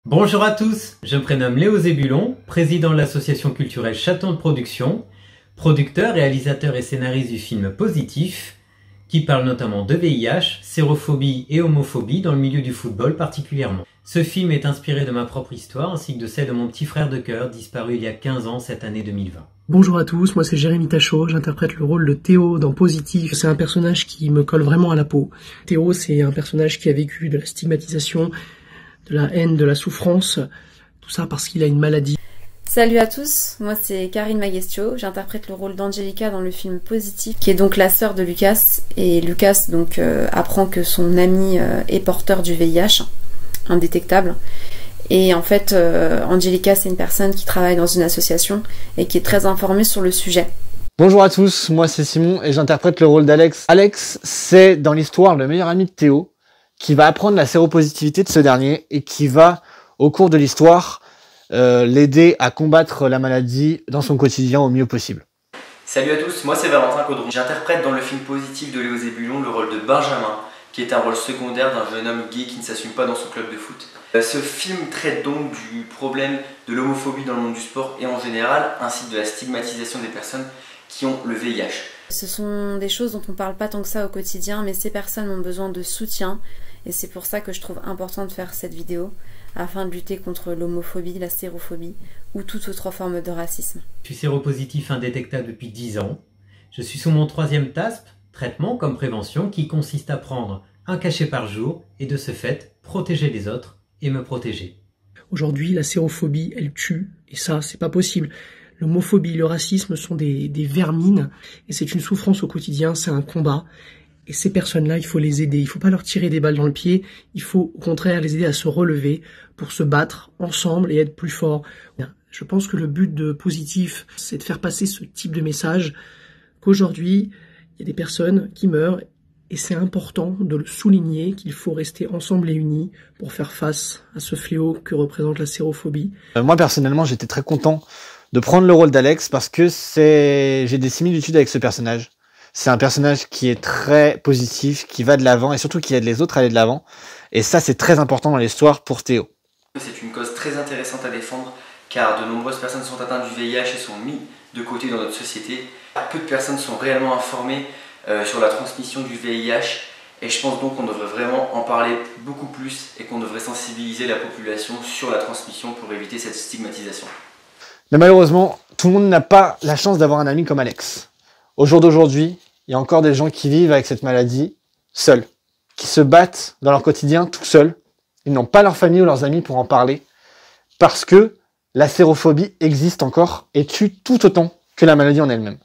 Bonjour à tous, je me prénomme Léo Zébulon, président de l'association culturelle Chaton de Production, producteur, réalisateur et scénariste du film Positif, qui parle notamment de VIH, sérophobie et homophobie dans le milieu du football particulièrement. Ce film est inspiré de ma propre histoire ainsi que de celle de mon petit frère de cœur disparu il y a 15 ans cette année 2020. Bonjour à tous, moi c'est Jérémy Tachot, j'interprète le rôle de Théo dans Positif. C'est un personnage qui me colle vraiment à la peau. Théo, c'est un personnage qui a vécu de la stigmatisation, de la haine, de la souffrance, tout ça parce qu'il a une maladie. Salut à tous, moi c'est Karine Magestio, j'interprète le rôle d'Angelica dans le film Positif, qui est donc la sœur de Lucas, et Lucas donc apprend que son ami est porteur du VIH, indétectable. Et en fait, Angelica, c'est une personne qui travaille dans une association et qui est très informée sur le sujet. Bonjour à tous, moi c'est Simon et j'interprète le rôle d'Alex. Alex, c'est dans l'histoire le meilleur ami de Théo, qui va apprendre la séropositivité de ce dernier et qui va, au cours de l'histoire, l'aider à combattre la maladie dans son quotidien au mieux possible. Salut à tous, moi c'est Valentin Caudron. J'interprète dans le film Positif de Léo Zébulon le rôle de Benjamin, qui est un rôle secondaire d'un jeune homme gay qui ne s'assume pas dans son club de foot. Ce film traite donc du problème de l'homophobie dans le monde du sport et en général, ainsi que de la stigmatisation des personnes qui ont le VIH. Ce sont des choses dont on ne parle pas tant que ça au quotidien, mais ces personnes ont besoin de soutien et c'est pour ça que je trouve important de faire cette vidéo, afin de lutter contre l'homophobie, la sérophobie ou toute autre forme de racisme. Je suis séropositif indétectable depuis 10 ans. Je suis sous mon 3e TASP, traitement comme prévention, qui consiste à prendre un cachet par jour et de ce fait, protéger les autres et me protéger. Aujourd'hui, la sérophobie, elle tue, et ça, c'est pas possible. L'homophobie, le racisme sont des vermines, et c'est une souffrance au quotidien, c'est un combat. Et ces personnes-là, il faut les aider, il faut pas leur tirer des balles dans le pied, il faut au contraire les aider à se relever pour se battre ensemble et être plus forts. Je pense que le but de Positif, c'est de faire passer ce type de message, qu'aujourd'hui, il y a des personnes qui meurent, et c'est important de le souligner, qu'il faut rester ensemble et unis pour faire face à ce fléau que représente la sérophobie. Moi personnellement, j'étais très content de prendre le rôle d'Alex parce que j'ai des similitudes avec ce personnage. C'est un personnage qui est très positif, qui va de l'avant et surtout qui aide les autres à aller de l'avant. Et ça, c'est très important dans l'histoire pour Théo. C'est une cause très intéressante à défendre car de nombreuses personnes sont atteintes du VIH et sont mises de côté dans notre société. Peu de personnes sont réellement informées sur la transmission du VIH et je pense donc qu'on devrait vraiment en parler beaucoup plus et qu'on devrait sensibiliser la population sur la transmission pour éviter cette stigmatisation. Mais malheureusement, tout le monde n'a pas la chance d'avoir un ami comme Alex. Au jour d'aujourd'hui, il y a encore des gens qui vivent avec cette maladie seuls, qui se battent dans leur quotidien tout seuls. Ils n'ont pas leur famille ou leurs amis pour en parler parce que la sérophobie existe encore et tue tout autant que la maladie en elle-même.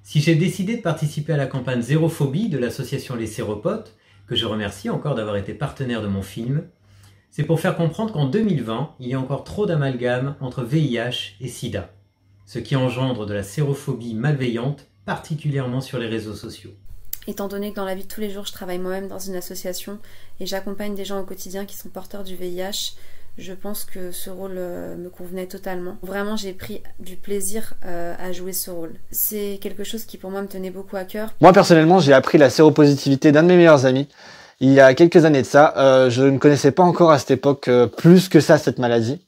Si j'ai décidé de participer à la campagne Zérophobie de l'association Les Séropotes, que je remercie encore d'avoir été partenaire de mon film, c'est pour faire comprendre qu'en 2020, il y a encore trop d'amalgame entre VIH et SIDA, ce qui engendre de la sérophobie malveillante, particulièrement sur les réseaux sociaux. Étant donné que dans la vie de tous les jours, je travaille moi-même dans une association et j'accompagne des gens au quotidien qui sont porteurs du VIH, je pense que ce rôle me convenait totalement. Vraiment, j'ai pris du plaisir à jouer ce rôle. C'est quelque chose qui pour moi me tenait beaucoup à cœur. Moi personnellement, j'ai appris la séropositivité d'un de mes meilleurs amis il y a quelques années de ça. Je ne connaissais pas encore à cette époque plus que ça cette maladie.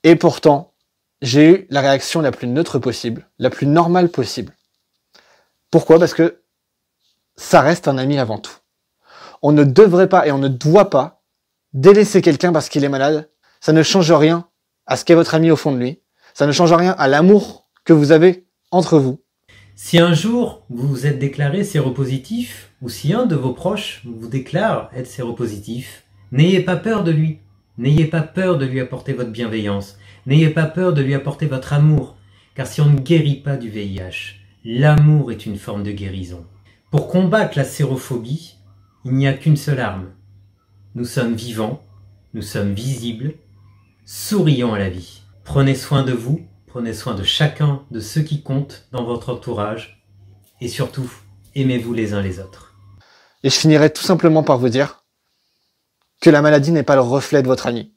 Et pourtant, j'ai eu la réaction la plus neutre possible, la plus normale possible. Pourquoi ? Parce que ça reste un ami avant tout. On ne devrait pas et on ne doit pas délaisser quelqu'un parce qu'il est malade. Ça ne change rien à ce qu'est votre ami au fond de lui. Ça ne change rien à l'amour que vous avez entre vous. Si un jour vous vous êtes déclaré séropositif, ou si un de vos proches vous déclare être séropositif, n'ayez pas peur de lui. N'ayez pas peur de lui apporter votre bienveillance. N'ayez pas peur de lui apporter votre amour. Car si on ne guérit pas du VIH, l'amour est une forme de guérison. Pour combattre la sérophobie, il n'y a qu'une seule arme. Nous sommes vivants, nous sommes visibles, sourions à la vie. Prenez soin de vous, prenez soin de chacun de ceux qui comptent dans votre entourage et surtout, aimez-vous les uns les autres. Et je finirai tout simplement par vous dire que la maladie n'est pas le reflet de votre ami.